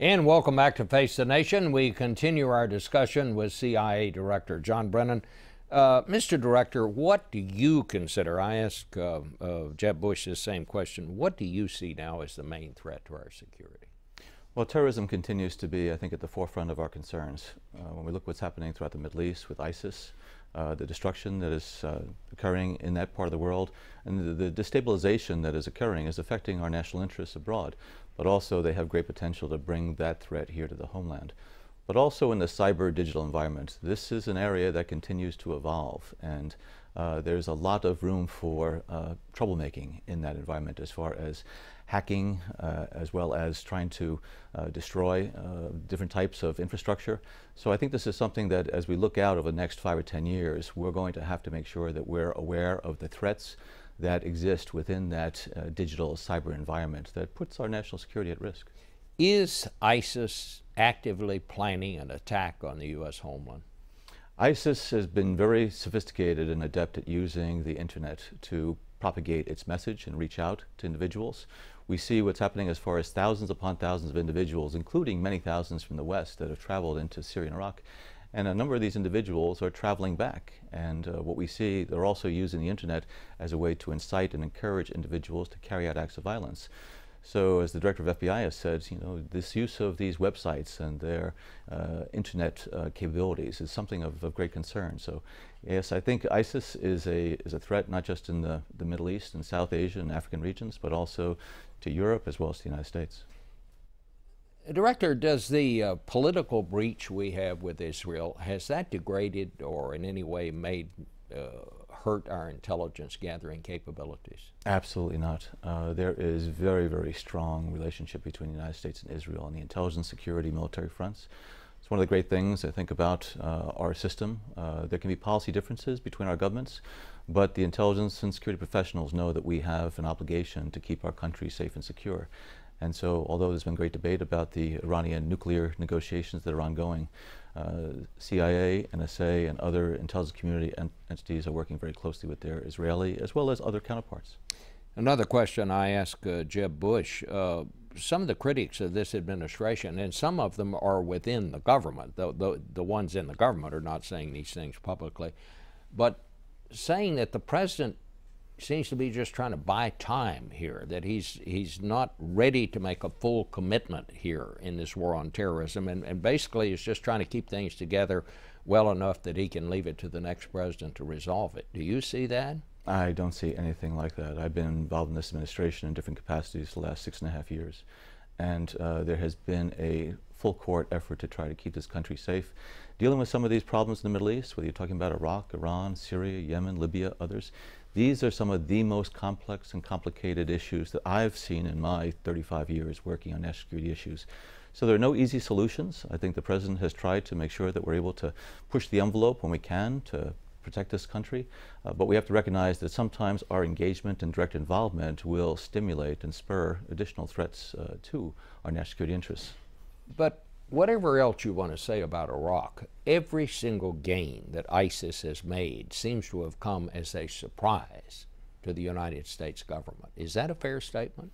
And welcome back to Face the Nation. We continue our discussion with CIA Director John Brennan. Mr. Director, what do you consider? I asked Jeb Bush the same question. What do you see now as the main threat to our security? Well, terrorism continues to be, I think, at the forefront of our concerns. When we look what's happening throughout the Middle East with ISIS, the destruction that is occurring in that part of the world, and the destabilization that is occurring is affecting our national interests abroad. But also they have great potential to bring that threat here to the homeland. But also in the cyber digital environment, this is an area that continues to evolve, and there's a lot of room for troublemaking in that environment as far as hacking, as well as trying to destroy different types of infrastructure. So I think this is something that as we look out over the next 5 or 10 years, we're going to have to make sure that we're aware of the threats that exist within that digital cyber environment that puts our national security at risk. Is ISIS actively planning an attack on the U.S. homeland? ISIS has been very sophisticated and adept at using the internet to propagate its message and reach out to individuals. We see what's happening as far as thousands upon thousands of individuals, including many thousands from the West that have traveled into Syria and Iraq. And a number of these individuals are traveling back. And what we see, they're also using the internet as a way to incite and encourage individuals to carry out acts of violence. So as the director of FBI has said, this use of these websites and their internet capabilities is something of great concern. So yes, I think ISIS is a threat not just in the Middle East and South Asia and African regions, but also to Europe as well as the United States. Director, does the political breach we have with Israel, has that degraded or in any way made hurt our intelligence gathering capabilities? Absolutely not. There is very, very strong relationship between the United States and Israel on the intelligence, security, military fronts. It's one of the great things I think about our system. There can be policy differences between our governments, but the intelligence and security professionals know that we have an obligation to keep our country safe and secure. And so, although there's been great debate about the Iranian nuclear negotiations that are ongoing, CIA, NSA, and other intelligence community entities are working very closely with their Israeli as well as other counterparts. Another question I asked Jeb Bush, some of the critics of this administration, and some of them are within the government, the ones in the government are not saying these things publicly, but saying that the president seems to be just trying to buy time here, that he's not ready to make a full commitment here in this war on terrorism, and basically is just trying to keep things together well enough that he can leave it to the next president to resolve it. Do you see that? I don't see anything like that. I've been involved in this administration in different capacities the last 6.5 years, and there has been a full court effort to try to keep this country safe. Dealing with some of these problems in the Middle East, whether you're talking about Iraq, Iran, Syria, Yemen, Libya, others, these are some of the most complex and complicated issues that I've seen in my 35 years working on national security issues. So there are no easy solutions. I think the President has tried to make sure that we're able to push the envelope when we can to protect this country, but we have to recognize that sometimes our engagement and direct involvement will stimulate and spur additional threats to our national security interests. But whatever else you want to say about Iraq, every single gain that ISIS has made seems to have come as a surprise to the United States government. Is that a fair statement?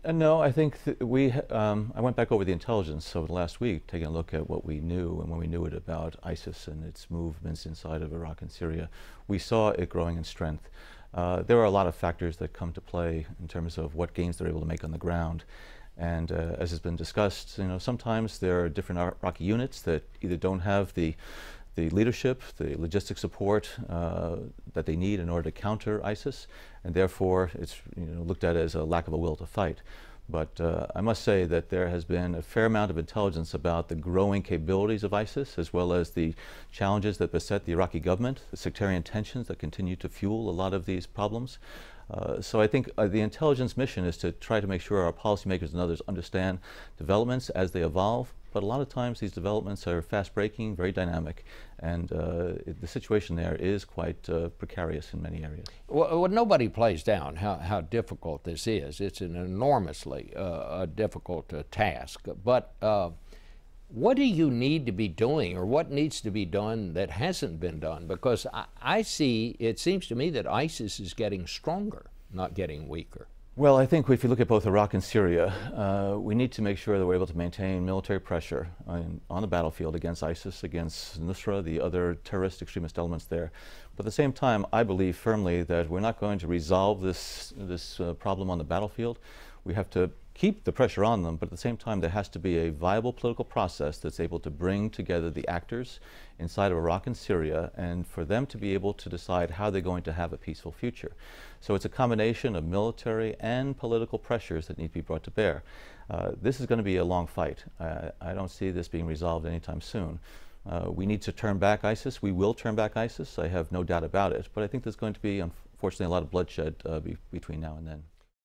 No, I think I went back over the intelligence over the last week, taking a look at what we knew, and when we knew it about ISIS and its movements inside of Iraq and Syria, we saw it growing in strength. There are a lot of factors that come to play in terms of what gains they're able to make on the ground. And as has been discussed, sometimes there are different Iraqi units that either don't have the leadership, the logistic support that they need in order to counter ISIS, and therefore it's looked at as a lack of a will to fight. But I must say that there has been a fair amount of intelligence about the growing capabilities of ISIS, as well as the challenges that beset the Iraqi government, the sectarian tensions that continue to fuel a lot of these problems. So I think the intelligence mission is to try to make sure our policymakers and others understand developments as they evolve, but a lot of times these developments are fast-breaking, very dynamic, and the situation there is quite precarious in many areas. Well, nobody plays down how difficult this is. It's an enormously difficult task, but what do you need to be doing, or what needs to be done that hasn't been done? Because it seems to me that ISIS is getting stronger, not getting weaker. Well, I think if you look at both Iraq and Syria, we need to make sure that we're able to maintain military pressure on the battlefield against ISIS, against Nusra, the other terrorist extremist elements there. But at the same time, I believe firmly that we're not going to resolve this problem on the battlefield. We have to keep the pressure on them, but at the same time there has to be a viable political process that's able to bring together the actors inside of Iraq and Syria, and for them to be able to decide how they're going to have a peaceful future. So it's a combination of military and political pressures that need to be brought to bear. This is going to be a long fight. I don't see this being resolved anytime soon. We need to turn back ISIS. We will turn back ISIS. I have no doubt about it. But I think there's going to be, unfortunately, a lot of bloodshed between now and then.